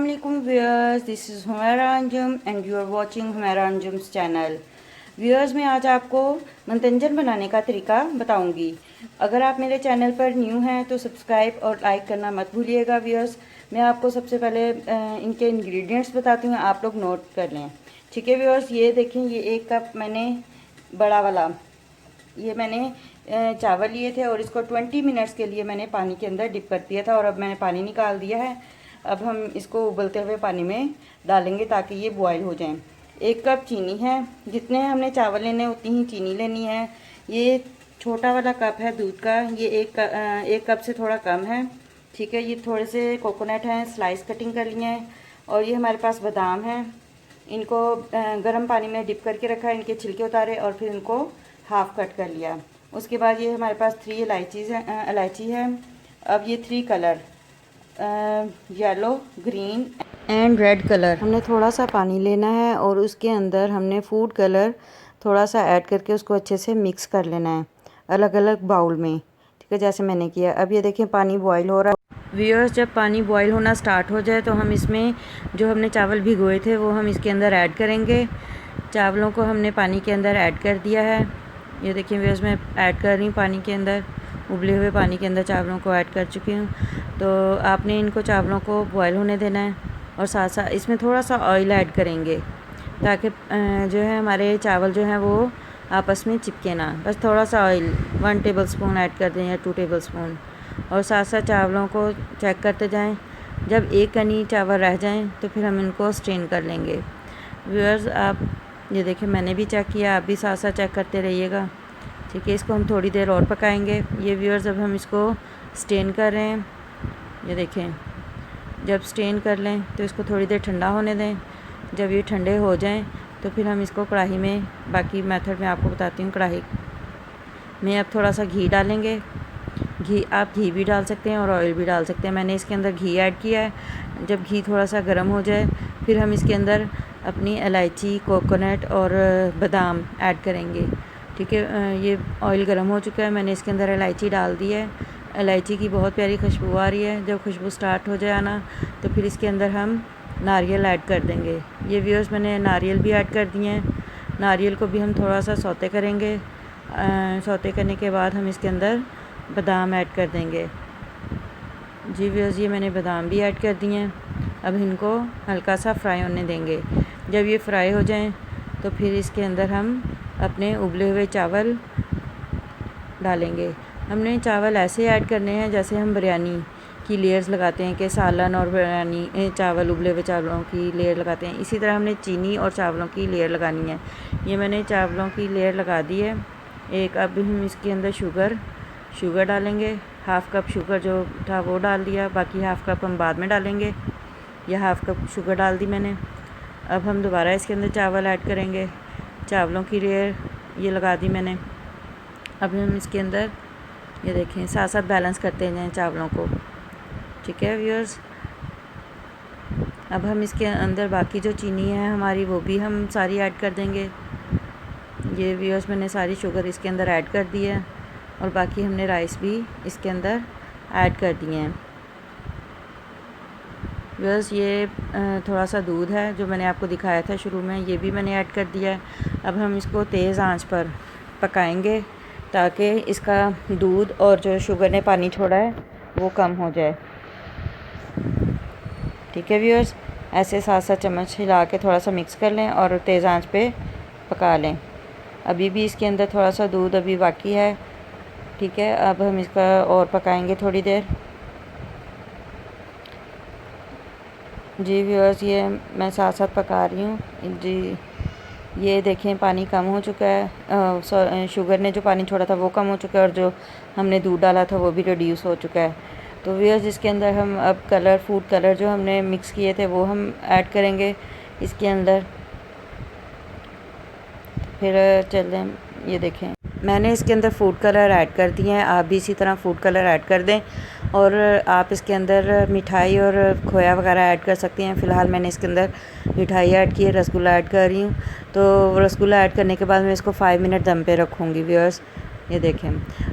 Assalamualaikum viewers, this is Humaira Anjum and you are watching Humaira Anjum's channel। Viewers मैं आज आपको मंतंजन बनाने का तरीका बताऊंगी। अगर आप मेरे चैनल पर न्यू हैं तो सब्सक्राइब और लाइक करना मत भूलिएगा। व्यूअर्स मैं आपको सबसे पहले इनके इंग्रेडिएंट्स बताती हूँ, आप लोग नोट कर लें। ठीक है व्यूअर्स, ये देखें, ये 1 कप मैंने बड़ा वाला ये मैंने चावल लिए थे और इसको 20 मिनट्स के लिए मैंने पानी के अंदर डिप कर दिया था और अब मैंने पानी निकाल दिया है। अब हम इसको उबलते हुए पानी में डालेंगे ताकि ये बॉयल हो जाएं। 1 कप चीनी है, जितने हमने चावल लेने उतनी ही चीनी लेनी है। ये छोटा वाला कप है दूध का, ये 1 कप से थोड़ा कम है। ठीक है, ये थोड़े से कोकोनट हैं, स्लाइस कटिंग कर लिए हैं। और ये हमारे पास बादाम हैं, इनको गर्म पानी में डिप करके रखा है, इनके छिलके उतारे और फिर इनको हाफ कट कर लिया। उसके बाद ये हमारे पास 3 इलायची है। अब ये 3 colour yellow, green and red colour, हमने थोड़ा सा पानी लेना है और उसके अंदर हमने फूड कलर थोड़ा सा ऐड करके उसको अच्छे से मिक्स कर लेना है अलग अलग बाउल में। ठीक है, जैसे मैंने किया। अब ये देखें पानी बॉईल हो रहा है। व्यूअर्स जब पानी बॉईल होना स्टार्ट हो जाए तो हम इसमें जो हमने चावल भिगोए थे वो हम इसके अंदर ऐड करेंगे। चावलों को हमने पानी के अंदर ऐड कर दिया है। ये देखिए व्यूअर्स मैं ऐड कर रही हूँ पानी के अंदर, उबले हुए पानी के अंदर चावलों को ऐड कर चुकी हूँ। तो आपने इनको चावलों को बॉयल होने देना है और साथ साथ इसमें थोड़ा सा ऑयल ऐड करेंगे ताकि जो है हमारे चावल जो हैं वो आपस में चिपके ना। बस थोड़ा सा ऑयल 1 टेबलस्पून ऐड कर दें या 2 टेबलस्पून, और साथ साथ चावलों को चेक करते जाएं। जब 1 कनी चावल रह जाएं तो फिर हम इनको स्ट्रेन कर लेंगे। व्यूअर्स आप ये देखिए मैंने भी चेक किया, आप भी साथ साथ चेक करते रहिएगा। ठीक है, इसको हम थोड़ी देर और पकाएंगे। ये व्यूअर्स अब हम इसको स्ट्रेन कर रहे हैं। ये देखें, जब स्ट्रेन कर लें तो इसको थोड़ी देर ठंडा होने दें। जब ये ठंडे हो जाएं तो फिर हम इसको कढ़ाई में, बाकी मेथड मैं आपको बताती हूँ। कढ़ाई में अब थोड़ा सा घी डालेंगे। आप घी भी डाल सकते हैं और ऑयल भी डाल सकते हैं। मैंने इसके अंदर घी ऐड किया है। जब घी थोड़ा सा गर्म हो जाए फिर हम इसके अंदर अपनी इलायची, कोकोनट और बादाम ऐड करेंगे। ठीक है, ये ऑयल गर्म हो चुका है, मैंने इसके अंदर इलायची डाल दी है। इलायची की बहुत प्यारी खुशबू आ रही है। जब खुशबू स्टार्ट हो जाए आना तो फिर इसके अंदर हम नारियल ऐड कर देंगे। ये व्यूअर्स मैंने नारियल भी ऐड कर दिए हैं। नारियल को भी हम थोड़ा सा सौते करेंगे। सौते करने के बाद हम इसके अंदर बादाम ऐड कर देंगे। जी व्यूअर्स ये मैंने बादाम भी ऐड कर दिए हैं। अब इनको हल्का सा फ्राई होने देंगे। जब ये फ्राई हो जाएं तो फिर इसके अंदर हम अपने उबले हुए चावल डालेंगे। हमने चावल ऐसे ऐड करने हैं जैसे हम बिरयानी की लेयर्स लगाते हैं कि सालन और बिरयानी चावल, उबले हुए चावलों की लेयर लगाते हैं, इसी तरह हमने चीनी और चावलों की लेयर लगानी है। ये मैंने चावलों की लेयर लगा दी है एक। अब हम इसके अंदर शुगर डालेंगे। हाफ़ कप शुगर जो था वो डाल दिया, बाकी हाफ़ कप हम बाद में डालेंगे। यह हाफ़ कप शुगर डाल दी मैंने। अब हम दोबारा इसके अंदर चावल ऐड करेंगे। चावलों की लेयर ये लगा दी मैंने। अब हम इसके अंदर ये देखें साथ साथ बैलेंस करते जाएं चावलों को। ठीक है व्यूअर्स, अब हम इसके अंदर बाकी जो चीनी है हमारी वो भी हम सारी ऐड कर देंगे। ये व्यूअर्स मैंने सारी शुगर इसके अंदर ऐड कर दी है और बाकी हमने राइस भी इसके अंदर ऐड कर दिए हैं। व्यूअर्स ये थोड़ा सा दूध है जो मैंने आपको दिखाया था शुरू में, ये भी मैंने ऐड कर दिया है। अब हम इसको तेज़ आंच पर पकाएंगे ताकि इसका दूध और जो शुगर ने पानी छोड़ा है वो कम हो जाए। ठीक है व्यूअर्स, ऐसे साथ साथ चम्मच हिला के थोड़ा सा मिक्स कर लें और तेज़ आंच पे पका लें। अभी भी इसके अंदर थोड़ा सा दूध अभी बाकी है। ठीक है, अब हम इसका और पकाएंगे थोड़ी देर। जी व्यूअर्स ये मैं साथ साथ पका रही हूँ। जी ये देखें पानी कम हो चुका है, शुगर ने जो पानी छोड़ा था वो कम हो चुका है और जो हमने दूध डाला था वो भी रिड्यूस हो चुका है। तो व्यूअर्स इसके अंदर हम अब फूड कलर जो हमने मिक्स किए थे वो हम ऐड करेंगे इसके अंदर। फिर चलें, ये देखें मैंने इसके अंदर फूड कलर ऐड कर दिए हैं। आप भी इसी तरह फूड कलर ऐड कर दें और आप इसके अंदर मिठाई और खोया वगैरह ऐड कर सकती हैं। फ़िलहाल मैंने इसके अंदर मिठाई ऐड की है, रसगुल्ला ऐड कर रही हूँ। तो रसगुल्ला ऐड करने के बाद मैं इसको 5 मिनट दम पे रखूँगी व्यूअर्स। ये देखें।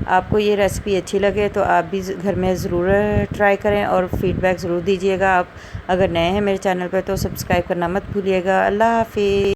आपको ये रेसिपी अच्छी लगे तो आप भी घर में ज़रूर ट्राई करें और फीडबैक ज़रूर दीजिएगा। आप अगर नए हैं मेरे चैनल पर तो सब्सक्राइब करना मत भूलिएगा। अल्लाह हाफिज़।